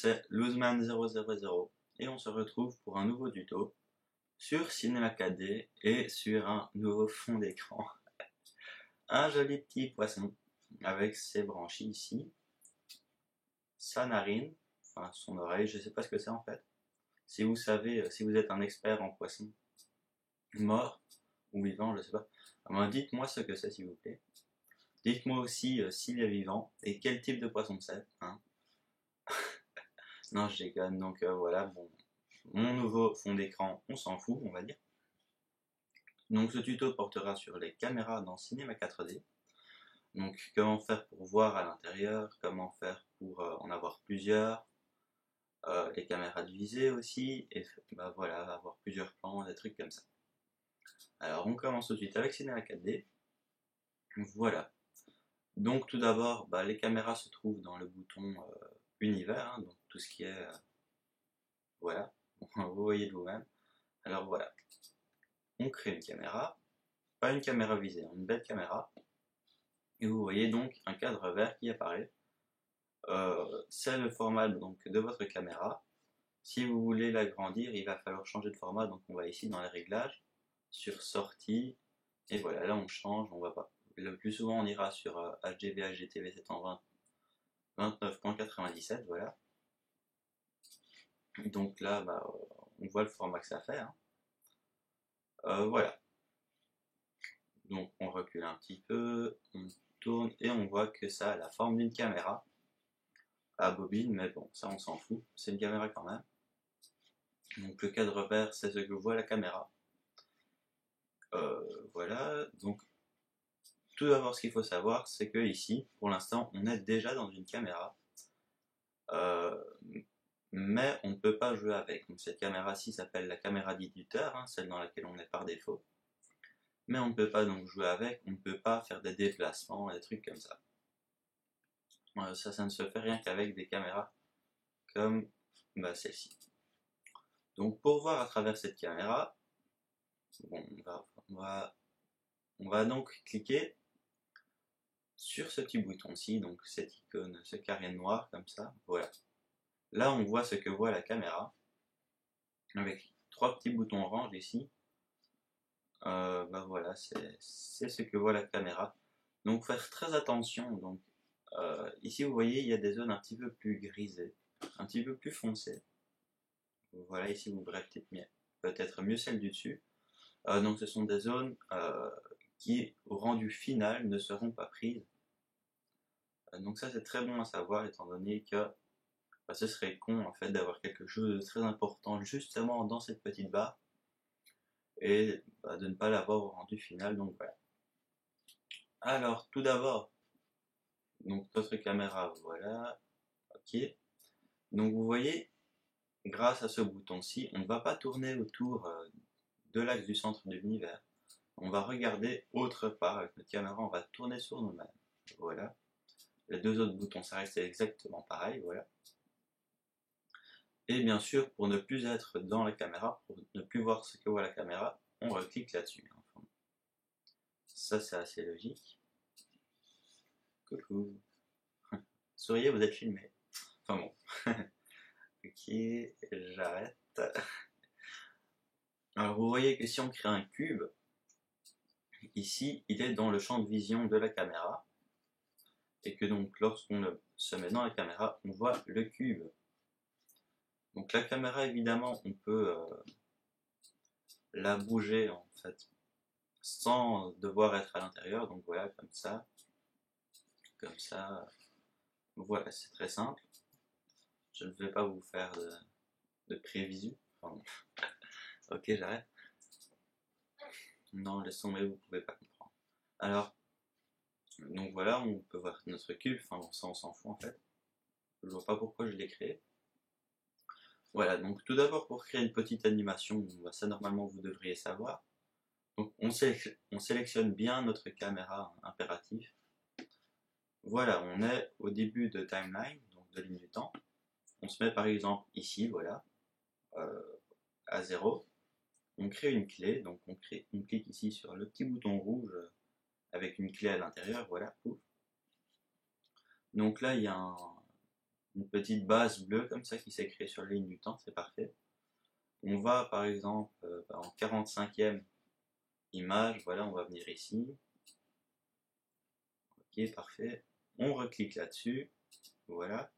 c'est Luzman000 et on se retrouve pour un nouveau tuto sur Cinema 4D et sur un nouveau fond d'écran. Un joli petit poisson avec ses branchies ici, sa narine, enfin son oreille, je sais pas ce que c'est en fait. Si vous savez, si vous êtes un expert en poisson mort ou vivant, je sais pas, dites-moi ce que c'est s'il vous plaît. Dites-moi aussi s'il est vivant et quel type de poisson c'est. Hein. Non, je déconne, donc voilà, bon, mon nouveau fond d'écran, on s'en fout, on va dire. Donc ce tuto portera sur les caméras dans Cinema 4D. Donc comment faire pour voir à l'intérieur, comment faire pour en avoir plusieurs, les caméras de visée aussi, et bah voilà, avoir plusieurs plans, des trucs comme ça. Alors on commence tout de suite avec Cinema 4D. Voilà. Donc tout d'abord, bah, les caméras se trouvent dans le bouton univers, hein, donc tout ce qui est voilà, vous voyez de vous-même. Alors voilà, on crée une caméra, pas une caméra visée, une belle caméra, et vous voyez donc un cadre vert qui apparaît. C'est le format donc, de votre caméra. Si vous voulez l'agrandir, il va falloir changer de format, donc on va ici dans les réglages, sur sortie, et voilà, là on change, on va pas. Le plus souvent on ira sur HDV, HDTV 720, 29.97, voilà. Donc là, bah, on voit le format que ça fait. Hein. Voilà. Donc on recule un petit peu, on tourne et on voit que ça a la forme d'une caméra à bobine, mais bon, ça on s'en fout, c'est une caméra quand même. Donc le cadre vert, c'est ce que voit la caméra. Voilà, donc tout d'abord ce qu'il faut savoir, c'est que ici, pour l'instant, on est déjà dans une caméra. Mais on ne peut pas jouer avec. Donc cette caméra-ci s'appelle la caméra d'éditeur, hein, celle dans laquelle on est par défaut. Mais on ne peut pas donc jouer avec, on ne peut pas faire des déplacements, des trucs comme ça. Ça ne se fait rien qu'avec des caméras comme bah, celle-ci. Donc pour voir à travers cette caméra, bon, on va donc cliquer sur ce petit bouton-ci, donc cette icône, ce carré noir comme ça, voilà. Là on voit ce que voit la caméra, avec trois petits boutons orange ici. Bah voilà, c'est ce que voit la caméra. Donc faire très attention. Donc ici vous voyez il y a des zones un petit peu plus grisées, un petit peu plus foncées. Voilà, ici vous verrez peut-être mieux celle du dessus. Donc ce sont des zones qui au rendu final ne seront pas prises. Donc ça c'est très bon à savoir étant donné que bah, ce serait con en fait d'avoir quelque chose de très important justement dans cette petite barre et bah, de ne pas l'avoir au rendu final. Donc voilà. Alors tout d'abord, donc notre caméra, voilà, ok. Donc vous voyez, grâce à ce bouton-ci, on ne va pas tourner autour de l'axe du centre de l'univers. On va regarder autre part avec notre caméra, on va tourner sur nous-mêmes. Voilà. Les deux autres boutons, ça reste exactement pareil, voilà. Et bien sûr, pour ne plus être dans la caméra, pour ne plus voir ce que voit la caméra, on reclique là-dessus. Enfin, ça, c'est assez logique. Coucou. Souriez, vous êtes filmé. Enfin bon. Ok, j'arrête. Alors vous voyez que si on crée un cube, ici, il est dans le champ de vision de la caméra. Et que donc, lorsqu'on se met dans la caméra, on voit le cube. Donc la caméra, évidemment, on peut la bouger, en fait, sans devoir être à l'intérieur. Donc voilà, comme ça. Comme ça. Voilà, c'est très simple. Je ne vais pas vous faire de prévisu. Enfin, ok, j'arrête. Non, laisse tomber, vous pouvez pas comprendre. Alors, donc voilà, on peut voir notre cube. Enfin bon, ça on s'en fout en fait. Je vois pas pourquoi je l'ai créé. Voilà, donc tout d'abord pour créer une petite animation, ça normalement vous devriez savoir. Donc on sélectionne bien notre caméra impératif. Voilà, on est au début de timeline, donc de ligne du temps. On se met par exemple ici, voilà, à 0. On crée une clé, donc on clique ici sur le petit bouton rouge avec une clé à l'intérieur, voilà, pouf. Donc là il y a une petite base bleue comme ça qui s'est créée sur la ligne du temps, c'est parfait. On va par exemple en 45e image, voilà, on va venir ici. Ok, parfait. On reclique là-dessus, voilà.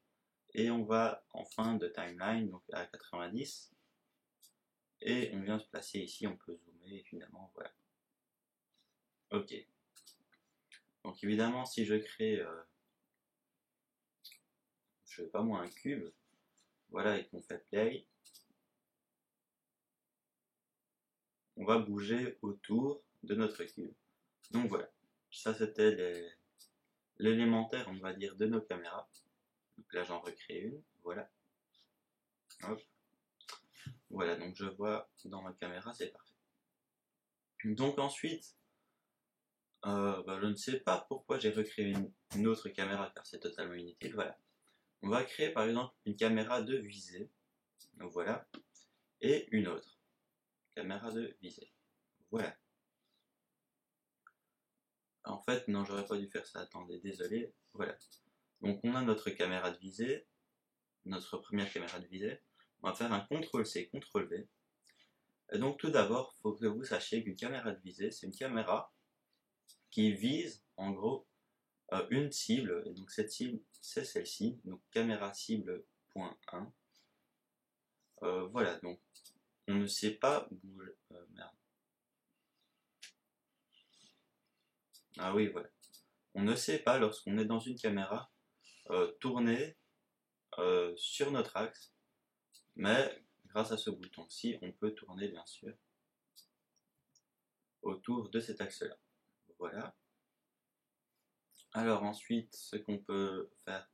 Et on va en fin de timeline, donc à 90. Et on vient se placer ici, on peut zoomer évidemment, voilà. Ok. Donc évidemment, si je crée, je sais pas moi, un cube, voilà, et qu'on fait play, on va bouger autour de notre cube. Donc voilà, ça c'était l'élémentaire, on va dire, de nos caméras. Donc là j'en recrée une, voilà. Hop. Voilà, donc je vois dans ma caméra, c'est parfait. Donc ensuite, je ne sais pas pourquoi j'ai recréé une autre caméra, car c'est totalement inutile, voilà. On va créer par exemple une caméra de visée, donc voilà, et une autre caméra de visée, voilà. En fait, non, j'aurais pas dû faire ça, attendez, désolé, voilà. Donc on a notre caméra de visée, notre première caméra de visée, on va faire un CTRL-C, CTRL-V. Et donc tout d'abord, il faut que vous sachiez qu'une caméra de visée, c'est une caméra qui vise en gros une cible, et donc cette cible c'est celle-ci, donc caméra cible .1. Voilà, donc on ne sait pas bouger. Merde. Ah oui, voilà. On ne sait pas lorsqu'on est dans une caméra tourner sur notre axe, mais grâce à ce bouton-ci, on peut tourner bien sûr autour de cet axe-là. Voilà. Alors ensuite, ce qu'on peut faire,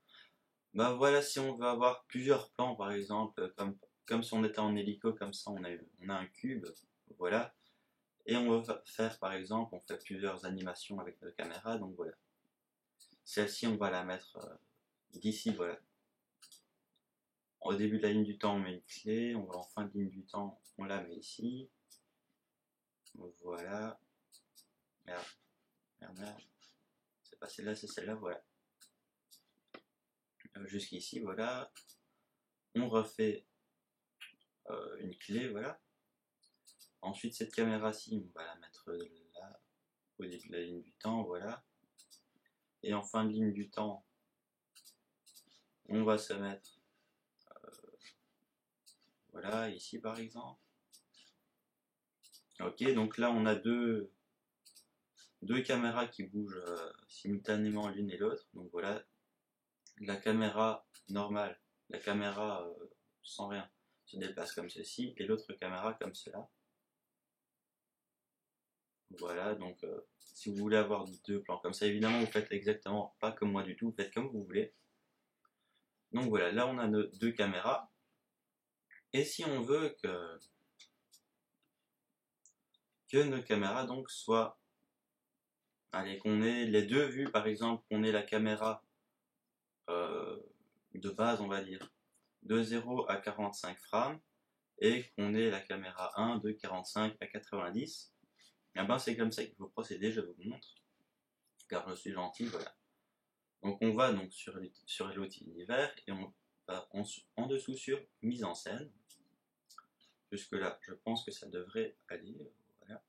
bah voilà, si on veut avoir plusieurs plans par exemple, comme si on était en hélico, comme ça on a un cube, voilà, et on veut faire par exemple, on fait plusieurs animations avec notre caméra, donc voilà. Celle-ci on va la mettre d'ici, voilà. Au début de la ligne du temps on met une clé, on va en fin de ligne du temps, on la met ici, voilà, merde, merde, merde, c'est pas celle-là, c'est celle-là, voilà. Jusqu'ici, voilà, on refait une clé, voilà. Ensuite, cette caméra-ci, on va la mettre là, au début de la ligne du temps, voilà. Et en fin de ligne du temps, on va se mettre, voilà, ici par exemple. Ok, donc là, on a deux caméras qui bougent simultanément l'une et l'autre. Donc voilà, la caméra normale, la caméra sans rien, se déplace comme ceci, et l'autre caméra comme cela. Voilà, donc si vous voulez avoir deux plans comme ça, évidemment vous faites exactement pas comme moi du tout, vous faites comme vous voulez. Donc voilà, là on a nos deux caméras. Et si on veut que nos caméras donc soient, allez, qu'on ait les deux vues, par exemple, qu'on ait la caméra de base, on va dire, de 0 à 45 frames, et qu'on ait la caméra 1 de 45 à 90, et ben c'est comme ça qu'il faut procéder, je vous montre, car je suis gentil, voilà. Donc on va donc sur l'outil univers, et on va en dessous sur mise en scène. Jusque là, je pense que ça devrait aller, voilà.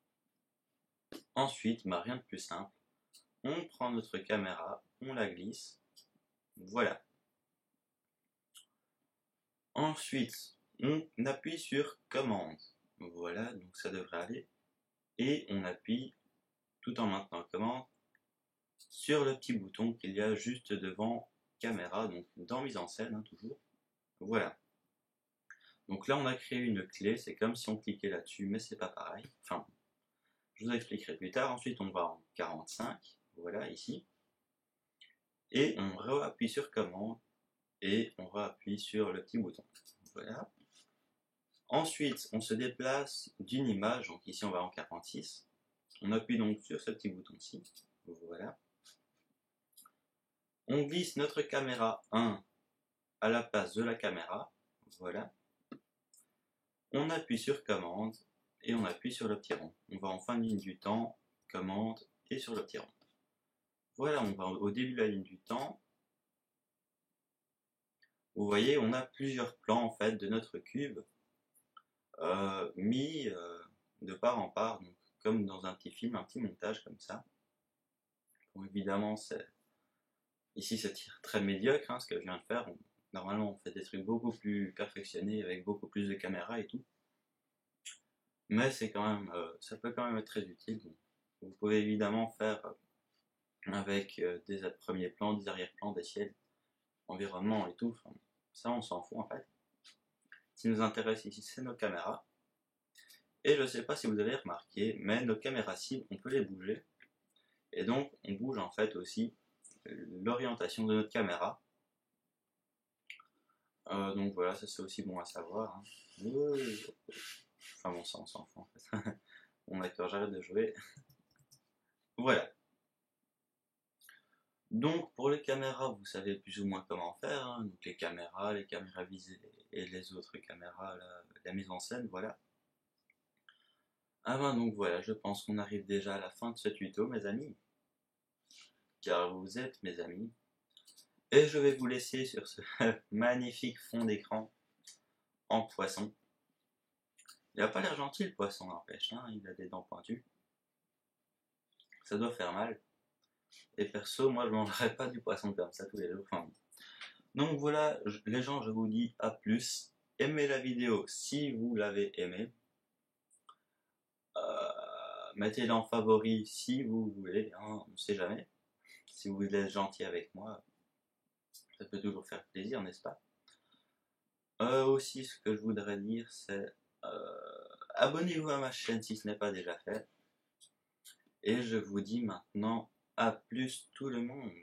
Ensuite, rien de plus simple, on prend notre caméra, on la glisse, voilà. Ensuite, on appuie sur commande, voilà, donc ça devrait aller, et on appuie, tout en maintenant commande, sur le petit bouton qu'il y a juste devant caméra, donc dans mise en scène, hein, toujours, voilà. Donc là, on a créé une clé, c'est comme si on cliquait là-dessus, mais c'est pas pareil, enfin, je vous expliquerai plus tard. Ensuite, on va en 45, voilà, ici, et on réappuie sur commande, et on réappuie sur le petit bouton, voilà. Ensuite, on se déplace d'une image, donc ici on va en 46, on appuie donc sur ce petit bouton-ci, voilà. On glisse notre caméra 1 à la place de la caméra, voilà. On appuie sur commande, et on appuie sur le petit rond. On va en fin de ligne du temps, commande, et sur le petit rond. Voilà, on va au début de la ligne du temps, Vous voyez, on a plusieurs plans en fait de notre cube mis de part en part, donc, comme dans un petit film, un petit montage comme ça. Bon, évidemment, ici c'est très médiocre ce que je viens de faire. Normalement, on fait des trucs beaucoup plus perfectionnés avec beaucoup plus de caméras et tout. Mais c'est quand même, ça peut quand même être très utile. Bon, vous pouvez évidemment faire avec des premiers plans, des arrière-plans, des ciels, environnement et tout. Enfin, ça, on s'en fout en fait. Ce qui nous intéresse ici, c'est nos caméras. Et je ne sais pas si vous avez remarqué, mais nos caméras cibles, on peut les bouger. Et donc, on bouge en fait aussi l'orientation de notre caméra. Donc voilà, ça c'est aussi bon à savoir. Enfin bon, ça on s'en fout en fait. Bon d'accord, j'arrête de jouer. Voilà. Donc pour les caméras, vous savez plus ou moins comment faire. Donc les caméras visées et les autres caméras, la mise en scène, voilà. Ah ben donc voilà, je pense qu'on arrive déjà à la fin de ce tuto, mes amis. Car vous êtes mes amis. Et je vais vous laisser sur ce magnifique fond d'écran en poisson. Il a pas l'air gentil le poisson, n'empêche, il a des dents pointues. Ça doit faire mal. Et perso, moi je mangerai pas du poisson comme ça tous les jours. Enfin, donc voilà, les gens, je vous dis à plus. Aimez la vidéo si vous l'avez aimée. Mettez-la en favori si vous voulez, on ne sait jamais. Si vous êtes gentil avec moi, ça peut toujours faire plaisir, n'est-ce pas? Aussi, ce que je voudrais dire, c'est abonnez-vous à ma chaîne si ce n'est pas déjà fait. Et je vous dis maintenant à plus tout le monde.